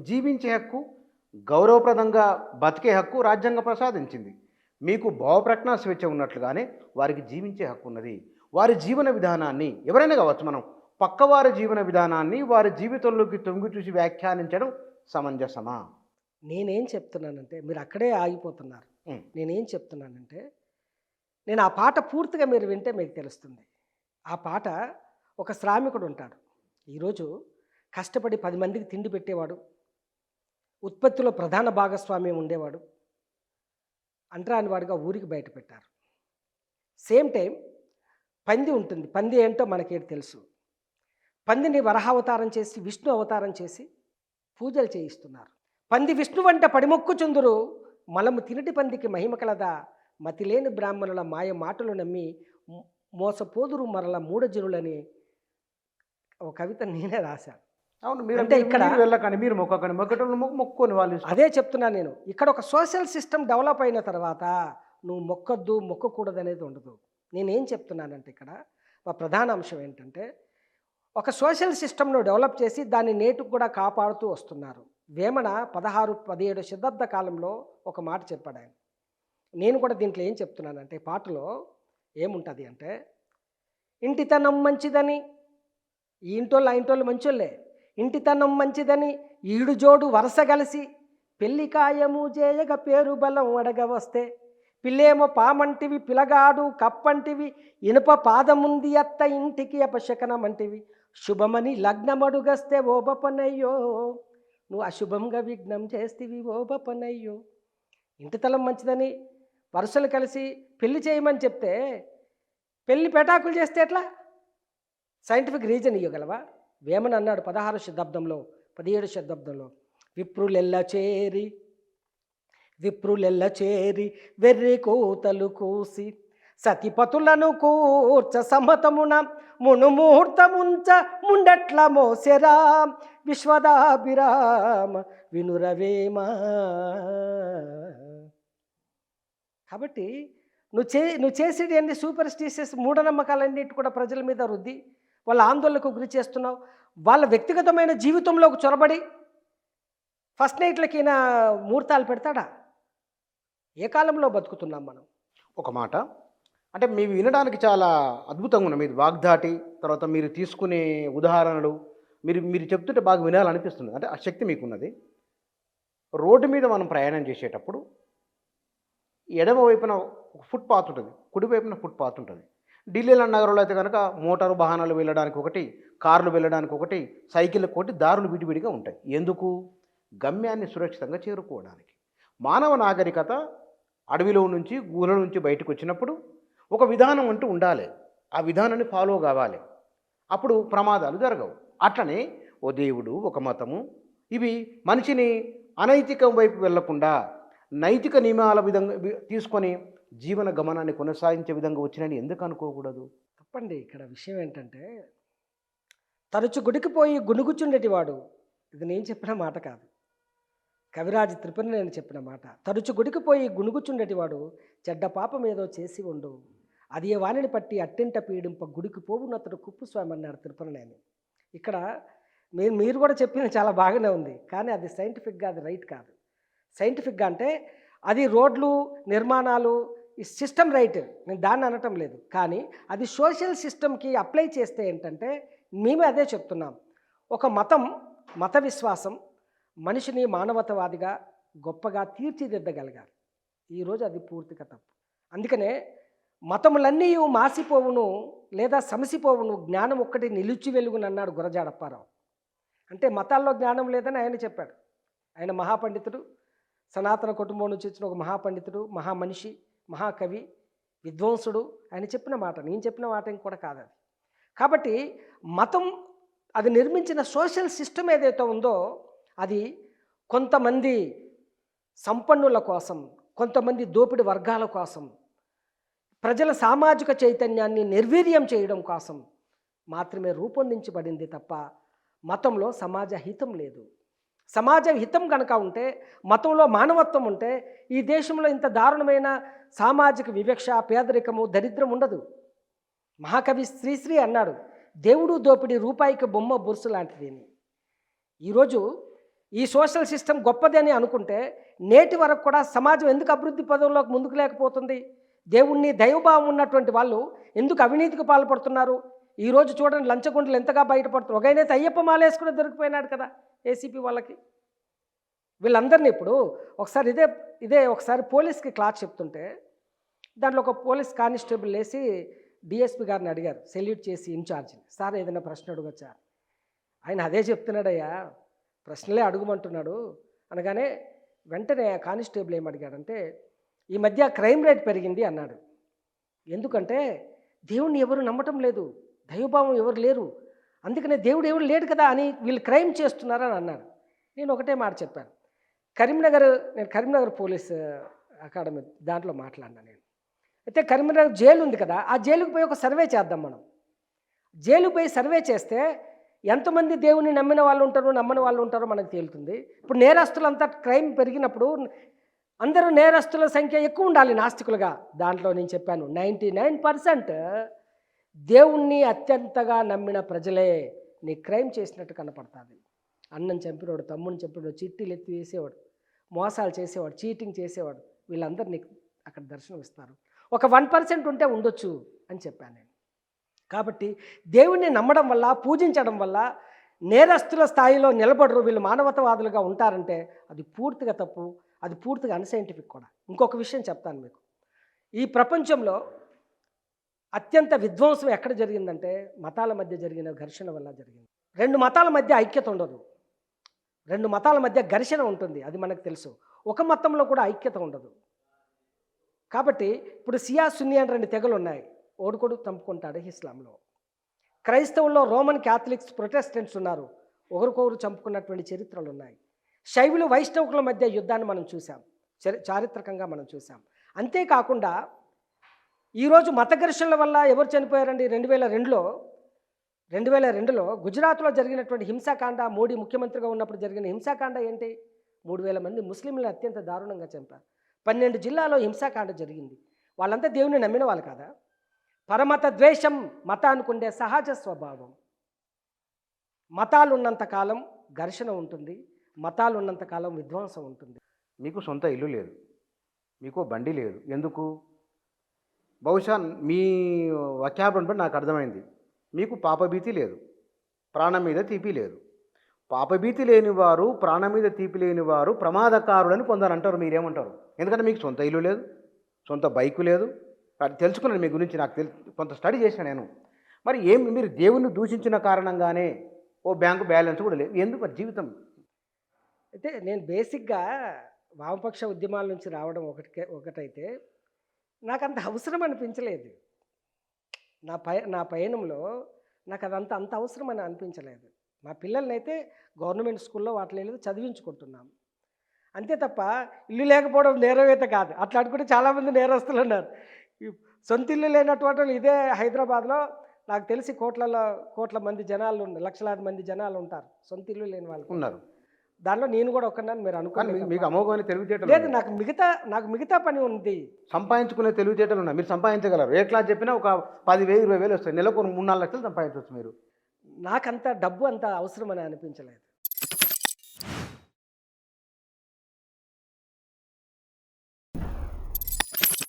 జీవించే హక్కు, గౌరవప్రదంగా బతికే హక్కు రాజ్యాంగం ప్రసాదించింది. మీకు భావప్రకటన స్వేచ్ఛ ఉన్నట్లుగానే వారికి జీవించే హక్కు ఉన్నది. వారి జీవన విధానాన్ని ఎవరైనా కావచ్చు, మనం పక్కవారి జీవన విధానాన్ని వారి జీవితంలోకి తొంగి చూసి వ్యాఖ్యానించడం సమంజసమా? నేనేం చెప్తున్నానంటే మీరు అక్కడే ఆగిపోతున్నారు. హ్మ్. నేనేం చెప్తున్నానంటే, నేను ఆ పాట పూర్తిగా మీరు వింటే మీకు తెలుస్తుంది. ఆ పాట ఒక శ్రామికుడు ఉంటాడు. ఈరోజు కష్టపడి 10 మందికి తిండి పెట్టేవాడు. ఉత్పత్తిలో ప్రధాన భాగస్వామ్యం ఉండేవాడు. అంటరాని వాడిగా ఊరికి బయట పెట్టారు. సేమ్ టైం పంది ఉంటుంది. పంది ఏంటో మనకేంటి తెలుసు. పందిని వరహావతారం చేసి, విష్ణు అవతారం చేసి పూజలు చేయిస్తున్నారు. పంది విష్ణు వంట పడిమొక్కుచుందురు, మలము తినటి పందికి మహిమ కలదా, మతిలేని బ్రాహ్మణుల మాయ మాటలు నమ్మి మోసపోదురు మరల మూఢజనులని ఒక కవిత నేనే రాశాను. అవును. మీరు అంటే ఇక్కడ మీరు వెళ్ళకండి, మీరు మొక్కకండి, మొక్కటోళ్ళు మొక్కుకొని వాళ్ళు ఇష్టం. అదే చెప్తున్నాను నేను. ఇక్కడ ఒక సోషల్ సిస్టమ్ డెవలప్ అయిన తర్వాత నువ్వు మొక్కొద్దు, మొక్కకూడదు అనేది ఉండదు. నేనేం చెప్తున్నానంటే ఇక్కడ మా ప్రధాన అంశం ఏంటంటే, ఒక సోషల్ సిస్టమ్ను డెవలప్ చేసి దాన్ని నేటికి కూడా కాపాడుతూ వస్తున్నారు. వేమన 16-17 శతాబ్ద కాలంలో ఒక మాట చెప్పాడు ఆయన. నేను కూడా దీంట్లో ఏం చెప్తున్నానంటే, పాటలో ఏముంటుంది అంటే, ఇంటితనం మంచిదని, ఈ ఇంటోళ్ళు ఆ ఇంటోళ్ళు మంచోళ్ళే, ఇంటితనం మంచిదని ఈడు జోడు వరస కలిసి పెళ్లి కాయము జేయగ పేరు బలం అడగ వస్తే, పిల్లేమో పామంటివి పిలగాడు కప్పంటివి, ఇనుప పాదముంది అత్త ఇంటికి అపశకనమంటివి, శుభమని లగ్నమడుగస్తే ఓ బపనయ్యో, నువ్వు అశుభంగా విఘ్నం చేస్తేవి ఓ బపనయ్యో. ఇంటితలం మంచిదని వరుసలు కలిసి పెళ్లి చేయమని చెప్తే పెళ్లి పెటాకులు చేస్తే ఎట్లా? Scientific reason ఇవ్వగలవా? వేమన అన్నాడు 16 శతాబ్దంలో 17 శతాబ్దంలో, విప్రులెల్ల చేరి వెర్రి కూతలు కూసి సతిపతులను కూర్చ సమతమున మునుముహూర్తముంచ ముండట్ల మోసెరా, విశ్వదాభిరామ వినురవేమా. కాబట్టి నువ్వు చేసేది అన్ని సూపర్ స్టిషియస్ మూఢనమ్మకాలన్నిటి కూడా ప్రజల మీద రుద్ది వాళ్ళ ఆందోళనకు గురి చేస్తున్నావు. వాళ్ళ వ్యక్తిగతమైన జీవితంలోకి చొరబడి ఫస్ట్ నైట్లకి ఈయన ముహూర్తాలు పెడతాడా? ఏ కాలంలో బతుకుతున్నాం మనం? ఒక మాట అంటే మీరు వినడానికి చాలా అద్భుతంగా ఉన్నాయి. మీరు వాగ్దాటి తర్వాత మీరు తీసుకునే ఉదాహరణలు మీరు మీరు చెప్తుంటే బాగా వినాలనిపిస్తుంది. అంటే ఆ శక్తి మీకున్నది. రోడ్డు మీద మనం ప్రయాణం చేసేటప్పుడు ఎడమ వైపున ఒక ఫుట్పాత్ ఉంటుంది, కుడి వైపున ఫుట్పాత్ ఉంటుంది. ఢిల్లీలో నగరంలో అయితే కనుక మోటారు వాహనాలు వెళ్ళడానికి ఒకటి, కార్లు వెళ్ళడానికి ఒకటి, సైకిళ్ళకు ఒకటి దారులు విడివిడిగా ఉంటాయి. ఎందుకు? గమ్యాన్ని సురక్షితంగా చేరుకోవడానికి. మానవ నాగరికత అడవిలో నుంచి గూల నుంచి బయటకు వచ్చినప్పుడు ఒక విధానం అంటూ ఉండాలి. ఆ విధానాన్ని ఫాలో కావాలి. అప్పుడు ప్రమాదాలు జరగవు. అట్లనే ఓ దేవుడు, ఒక మతము, ఇవి మనిషిని అనైతికం వైపు వెళ్లకుండా నైతిక నియమాల విధంగా తీసుకొని జీవన గమనాన్ని కొనసాగించే విధంగా వచ్చినని ఎందుకు అనుకోకూడదు? తప్పండి. ఇక్కడ విషయం ఏంటంటే, తరచు గుడికిపోయి గునుగుచుండేటివాడు, ఇది నేను చెప్పిన మాట కాదు, కవిరాజు త్రిపుర నేను చెప్పిన మాట. తరచు గుడికిపోయి గునుగుచుండేటివాడు చెడ్డ పాపం ఏదో చేసి ఉండు, అది ఏ వాణిని పట్టి అట్టెంట పీడింప గుడికి పోవునతడు కుప్పుస్వామి అన్నాడు త్రిపురనేని. ఇక్కడ మీరు కూడా చెప్పింది చాలా బాగానే ఉంది, కానీ అది సైంటిఫిక్గా అది రైట్ కాదు. సైంటిఫిక్గా అంటే అది రోడ్లు నిర్మాణాలు ఈ సిస్టమ్ రైట్, నేను దాన్ని అనటం లేదు, కానీ అది సోషల్ సిస్టమ్కి అప్లై చేస్తే ఏంటంటే మేమే అదే చెప్తున్నాం. ఒక మత విశ్వాసం మనిషిని మానవతావాదిగా గొప్పగా తీర్చిదిద్దగలగాలి. ఈరోజు అది పూర్తిగా తప్పు. అందుకనే మతములన్నీ మాసిపోవును లేదా సమసిపోవును, జ్ఞానం ఒక్కటి నిలిచి వెలుగును అన్నాడు గురజాడ అప్పారావు. అంటే మతాల్లో జ్ఞానం లేదని ఆయన చెప్పాడు. ఆయన మహాపండితుడు, సనాతన కుటుంబం నుంచి వచ్చిన ఒక మహాపండితుడు, మహామనిషి, మహాకవి, విద్వాంసుడు. ఆయన చెప్పిన మాట, నేను చెప్పిన మాట ఇంకోటి కాదు అది. కాబట్టి మతం అది నిర్మించిన సోషల్ సిస్టమ్ ఏదైతే ఉందో అది కొంతమంది సంపన్నుల కోసం, కొంతమంది దోపిడి వర్గాల కోసం, ప్రజల సామాజిక చైతన్యాన్ని నిర్వీర్యం చేయడం కోసం మాత్రమే రూపొందించబడింది తప్ప మతంలో సమాజ హితం లేదు. సమాజ హితం కనుక ఉంటే, మతంలో మానవత్వం ఉంటే ఈ దేశంలో ఇంత దారుణమైన సామాజిక వివక్ష, పేదరికము, దరిద్రం ఉండదు. మహాకవి శ్రీశ్రీ అన్నాడు, దేవుడు దోపిడి రూపాయికి బొమ్మ బొరుసు లాంటిది అని. ఈరోజు ఈ సోషల్ సిస్టమ్ గొప్పది అని అనుకుంటే నేటి వరకు కూడా సమాజం ఎందుకు అభివృద్ధి పదంలోకి ముందుకు లేకపోతుంది? దేవుణ్ణి దైవభావం ఉన్నటువంటి వాళ్ళు ఎందుకు అవినీతికి పాల్పడుతున్నారు? ఈరోజు చూడండి లంచగొండలు ఎంతగా బయటపడుతున్నారు. ఒక ఆయనైతే అయ్యప్ప మాలేసుకుని దొరికిపోయినాడు కదా ఏసీపీ వాళ్ళకి. వీళ్ళందరినీ ఇప్పుడు ఒకసారి ఇదే ఒకసారి పోలీస్కి క్లాస్ చెప్తుంటే దాంట్లో ఒక పోలీస్ కానిస్టేబుల్ లేసి డిఎస్పీ గారిని అడిగారు, సెల్యూట్ చేసి ఇన్ఛార్జిని, సార్ ఏదైనా ప్రశ్న అడగొచ్చా? ఆయన అదే చెప్తున్నాడయ్యా, ప్రశ్నలే అడుగుమంటున్నాడు అనగానే వెంటనే కానిస్టేబుల్ ఏమడిగాడంటే, ఈ మధ్య క్రైమ్ రేట్ పెరిగింది అన్నాడు. ఎందుకంటే దేవుణ్ణి ఎవరు నమ్మటం లేదు, దైవభావం ఎవరు లేరు, అందుకనే దేవుడు ఎవరు లేడు కదా అని వీళ్ళు క్రైమ్ చేస్తున్నారని అన్నాడు. నేను ఒకటే మాట చెప్పాను, నేను కరీంనగర్ పోలీస్ అకాడమీ దాంట్లో మాట్లాడినా నేను. అయితే కరీంనగర్ జైలు ఉంది కదా, ఆ జైలుకు పోయి ఒక సర్వే చేద్దాం మనం. జైలుకు పోయి సర్వే చేస్తే ఎంతమంది దేవుని నమ్మిన వాళ్ళు ఉంటారో నమ్మని వాళ్ళు ఉంటారో మనకు తేలుతుంది. ఇప్పుడు నేరస్తులంతా క్రైమ్ పెరిగినప్పుడు అందరూ నేరస్తుల సంఖ్య ఎక్కువ ఉండాలి నాస్తికులుగా. దాంట్లో నేను చెప్పాను 99% దేవుణ్ణి అత్యంతగా నమ్మిన ప్రజలే నీ క్రైమ్ చేసినట్టు కనపడుతుంది. అన్నం చంపినవాడు, తమ్ముని చంపినవాడు, చిట్టీలు ఎత్తి వేసేవాడు, మోసాలు చేసేవాడు, చీటింగ్ చేసేవాడు, వీళ్ళందరూ నీకు అక్కడ దర్శనం ఇస్తారు. ఒక 1% ఉంటే ఉండొచ్చు అని చెప్పాను నేను. కాబట్టి దేవుణ్ణి నమ్మడం వల్ల, పూజించడం వల్ల నేరస్తుల స్థాయిలో నిలబడరు, వీళ్ళు మానవతావాదులుగా ఉంటారంటే అది పూర్తిగా తప్పు, అది పూర్తిగా అన్సైంటిఫిక్ కూడా. ఇంకొక విషయం చెప్తాను మీకు. ఈ ప్రపంచంలో అత్యంత విధ్వంసం ఎక్కడ జరిగిందంటే మతాల మధ్య జరిగిన ఘర్షణ వల్ల జరిగింది. 2 మతాల మధ్య ఐక్యత ఉండదు, 2 మతాల మధ్య ఘర్షణ ఉంటుంది, అది మనకు తెలుసు. ఒక మతంలో కూడా ఐక్యత ఉండదు. కాబట్టి ఇప్పుడు సియా సున్నీ అని 2 తెగలు ఉన్నాయి, ఓడుకొడు చంపుకుంటాడు ఇస్లాంలో. క్రైస్తవుల్లో రోమన్ క్యాథలిక్స్, ప్రొటెస్టెంట్స్ ఉన్నారు, ఒకరికొకరు చంపుకున్నటువంటి చరిత్రలు ఉన్నాయి. శైవులు వైష్ణవుల మధ్య యుద్ధాన్ని మనం చూసాం, చారిత్రకంగా మనం చూసాం. అంతేకాకుండా ఈరోజు మత ఘర్షణల వల్ల ఎవరు చనిపోయారండి? 2002లో గుజరాత్లో జరిగినటువంటి హింసాకాండ, మోడీ ముఖ్యమంత్రిగా ఉన్నప్పుడు జరిగిన హింసాకాండ ఏంటి? 3000 మంది ముస్లింలను అత్యంత దారుణంగా చంపారు. 12 జిల్లాలో హింసాకాండ జరిగింది. వాళ్ళంతా దేవుని నమ్మిన వాళ్ళు కాదా? పరమత ద్వేషం మతానికి ఉండే సహజ స్వభావం. మతాలు ఉన్నంతకాలం ఘర్షణ ఉంటుంది, మతాలు ఉన్నంతకాలం విధ్వంసం ఉంటుంది. మీకు సొంత ఇల్లు లేదు, మీకు బండి లేదు, ఎందుకు? బహుశా మీ వాక్యాభ్యాసం బట్టి నాకు అర్థమైంది, మీకు పాపభీతి లేదు, ప్రాణం మీద తీపి లేదు. పాపభీతి లేనివారు, ప్రాణం మీద తీపి లేనివారు ప్రమాదకారులని కొందరంటారు. మీరేమంటారు? ఎందుకంటే మీకు సొంత ఇల్లు లేదు, సొంత బైకు లేదు. అది తెలుసుకున్నాను మీ గురించి, నాకు కొంత స్టడీ చేశాను నేను. మరి మీరు దేవుణ్ణి దూషించిన కారణంగానే ఓ బ్యాంకు బ్యాలెన్స్ కూడా లేదు, ఎందుకు మరి జీవితం? అయితే నేను బేసిక్గా వామపక్ష ఉద్యమాల నుంచి రావడం ఒకటైతే నాకు అంత అవసరం అనిపించలేదు. నా పయనంలో నాకు అదంతా అంత అవసరం అని అనిపించలేదు. మా పిల్లల్ని అయితే గవర్నమెంట్ స్కూల్లో వాటిలో చదివించుకుంటున్నాం అంతే తప్ప ఇల్లు లేకపోవడం నేరమైతే కాదు. అట్లా అనుకుంటే చాలామంది నేరస్తులు ఉన్నారు. సొంత ఇల్లు లేనటువంటి వాళ్ళు ఇదే హైదరాబాద్లో నాకు తెలిసి కోట్ల మంది జనాలు, లక్షలాది మంది జనాలు ఉంటారు, సొంత ఇల్లు లేని వాళ్ళు ఉన్నారు. దానిలో నేను కూడా ఒక్కన్నాను. మీరు అనుకోండి మీకు అమోఘమైన తెలివితేటలు లేదు, నాకు మిగతా పని ఉంది. సంపాదించుకునే తెలివితేటలు ఉన్నాయి, మీరు సంపాదించగలరు. ఏ క్లాస్ చెప్పినా ఒక 10,000 20,000 వస్తాయి, నెలకు 3-4 లక్షలు సంపాదించవచ్చు మీరు. నాకంత డబ్బు అంత అవసరం అని అనిపించలేదు.